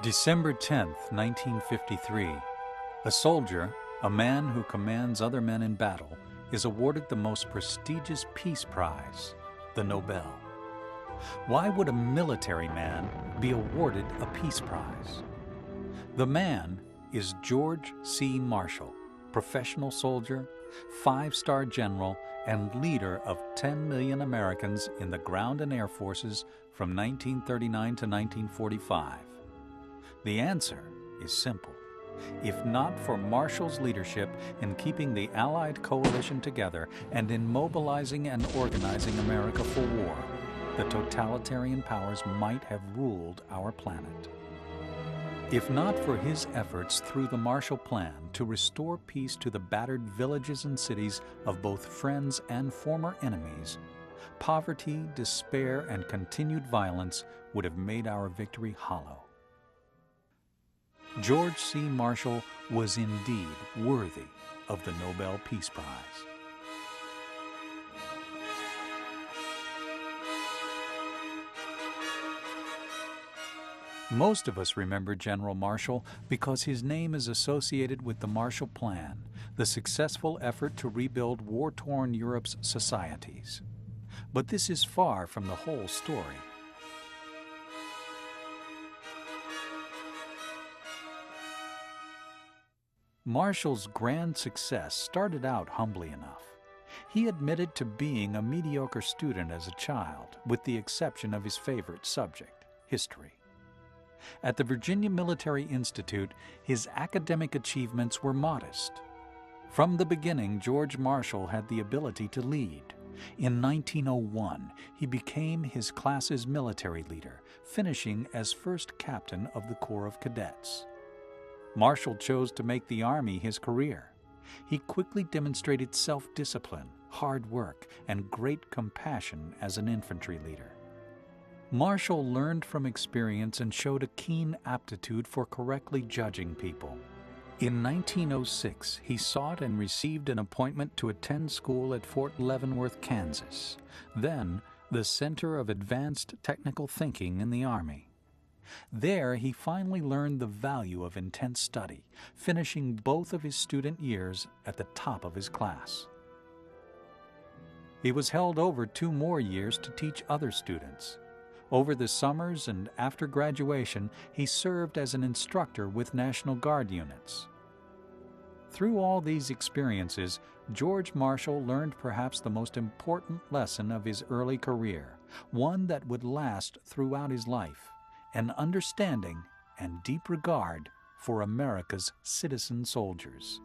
December 10th, 1953. A soldier, a man who commands other men in battle, is awarded the most prestigious peace prize, the Nobel. Why would a military man be awarded a peace prize? The man is George C. Marshall, professional soldier, five-star general, and leader of 10 million Americans in the ground and air forces from 1939 to 1945. The answer is simple. If not for Marshall's leadership in keeping the Allied coalition together and in mobilizing and organizing America for war, the totalitarian powers might have ruled our planet. If not for his efforts through the Marshall Plan to restore peace to the battered villages and cities of both friends and former enemies, poverty, despair, and continued violence would have made our victory hollow. George C. Marshall was indeed worthy of the Nobel Peace Prize. Most of us remember General Marshall because his name is associated with the Marshall Plan, the successful effort to rebuild war-torn Europe's societies. But this is far from the whole story. Marshall's grand success started out humbly enough. He admitted to being a mediocre student as a child, with the exception of his favorite subject, history. At the Virginia Military Institute, his academic achievements were modest. From the beginning, George Marshall had the ability to lead. In 1901, he became his class's military leader, finishing as first captain of the Corps of Cadets. Marshall chose to make the Army his career. He quickly demonstrated self-discipline, hard work, and great compassion as an infantry leader. Marshall learned from experience and showed a keen aptitude for correctly judging people. In 1906, he sought and received an appointment to attend school at Fort Leavenworth, Kansas, then the Center of Advanced Technical Thinking in the Army. There, he finally learned the value of intense study, finishing both of his student years at the top of his class. He was held over 2 more years to teach other students. Over the summers and after graduation, he served as an instructor with National Guard units. Through all these experiences, George Marshall learned perhaps the most important lesson of his early career, one that would last throughout his life: an understanding and deep regard for America's citizen soldiers.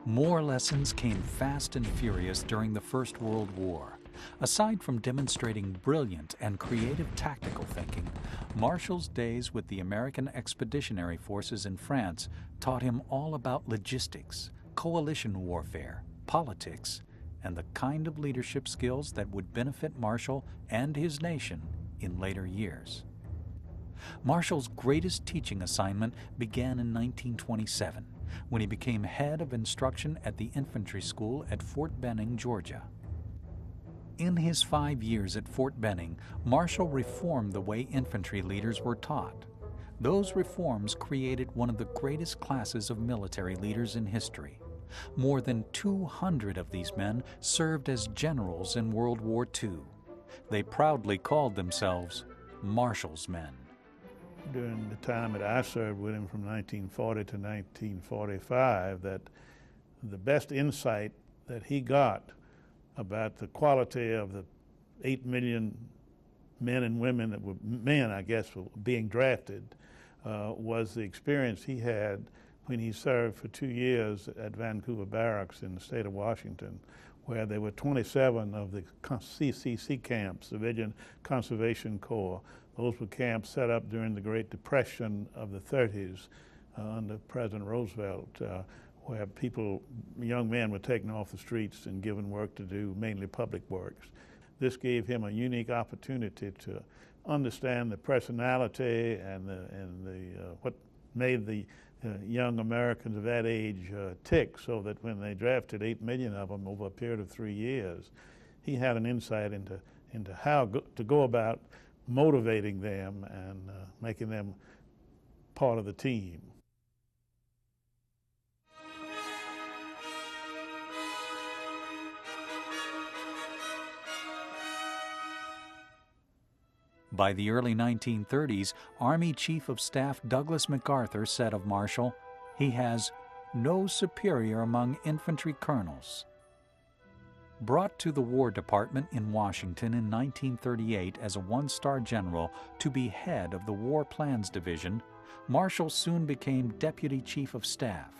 More lessons came fast and furious during the First World War. Aside from demonstrating brilliant and creative tactical thinking, Marshall's days with the American Expeditionary Forces in France taught him all about logistics, coalition warfare, politics, and the kind of leadership skills that would benefit Marshall and his nation in later years. Marshall's greatest teaching assignment began in 1927, when he became head of instruction at the infantry school at Fort Benning, Georgia. In his 5 years at Fort Benning, Marshall reformed the way infantry leaders were taught. Those reforms created one of the greatest classes of military leaders in history. More than 200 of these men served as generals in World War II. They proudly called themselves Marshall's men. During the time that I served with him from 1940 to 1945, that the best insight that he got about the quality of the 8 million men and women that were men, I guess, were being drafted was the experience he had when he served for 2 years at Vancouver Barracks in the state of Washington, where there were 27 of the CCC camps, Civilian Conservation Corps. Those were camps set up during the Great Depression of the 30s under President Roosevelt, where young men were taken off the streets and given work to do, mainly public works. This gave him a unique opportunity to understand the personality and what made the young Americans of that age tick, so that when they drafted 8 million of them over a period of 3 years, he had an insight into how to go about motivating them and making them part of the team. By the early 1930s, Army Chief of Staff Douglas MacArthur said of Marshall, "He has no superior among infantry colonels." Brought to the War Department in Washington in 1938 as a one-star general to be head of the War Plans Division, Marshall soon became Deputy Chief of Staff.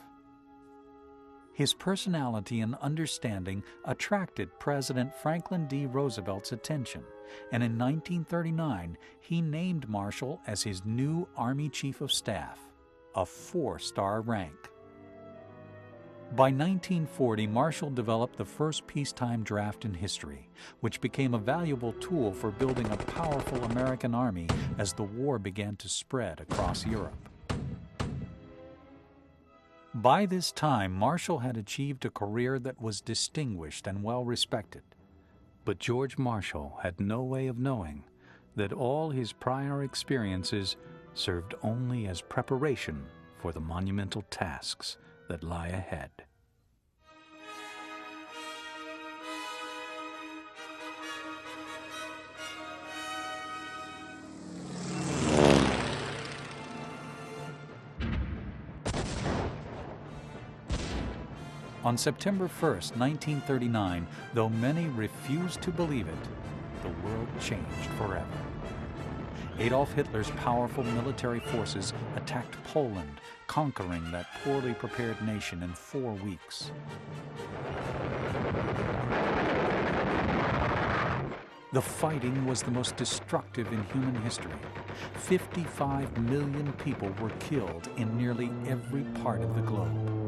His personality and understanding attracted President Franklin D. Roosevelt's attention, and in 1939 he named Marshall as his new Army Chief of Staff, a 4-star rank. By 1940, Marshall developed the first peacetime draft in history, which became a valuable tool for building a powerful American army as the war began to spread across Europe. By this time, Marshall had achieved a career that was distinguished and well respected. But George Marshall had no way of knowing that all his prior experiences served only as preparation for the monumental tasks that lie ahead. On September 1st, 1939, though many refused to believe it, the world changed forever. Adolf Hitler's powerful military forces attacked Poland, conquering that poorly prepared nation in 4 weeks. The fighting was the most destructive in human history. 55 million people were killed in nearly every part of the globe.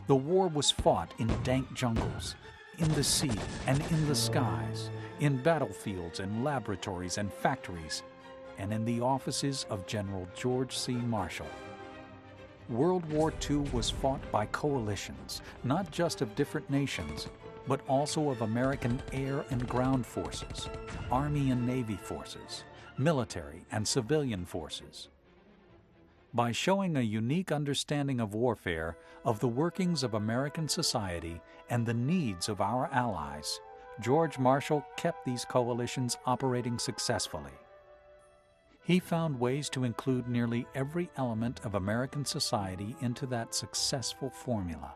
The war was fought in dank jungles, in the sea and in the skies, in battlefields and laboratories and factories, and in the offices of General George C. Marshall. World War II was fought by coalitions, not just of different nations, but also of American air and ground forces, Army and Navy forces, military and civilian forces. By showing a unique understanding of warfare, of the workings of American society, and the needs of our allies, George Marshall kept these coalitions operating successfully. He found ways to include nearly every element of American society into that successful formula.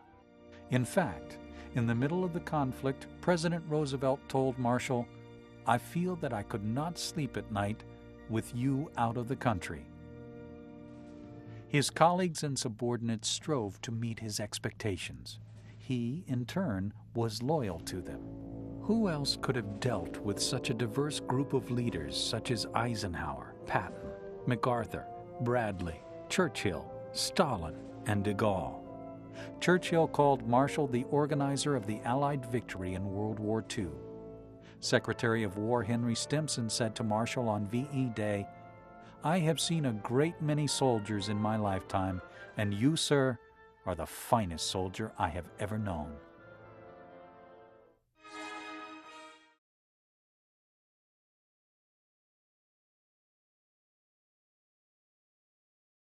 In fact, in the middle of the conflict, President Roosevelt told Marshall, "I feel that I could not sleep at night with you out of the country." His colleagues and subordinates strove to meet his expectations. He, in turn, was loyal to them. Who else could have dealt with such a diverse group of leaders such as Eisenhower, Patton, MacArthur, Bradley, Churchill, Stalin, and de Gaulle? Churchill called Marshall the organizer of the Allied victory in World War II. Secretary of War Henry Stimson said to Marshall on VE Day, "I have seen a great many soldiers in my lifetime, and you, sir, are the finest soldier I have ever known."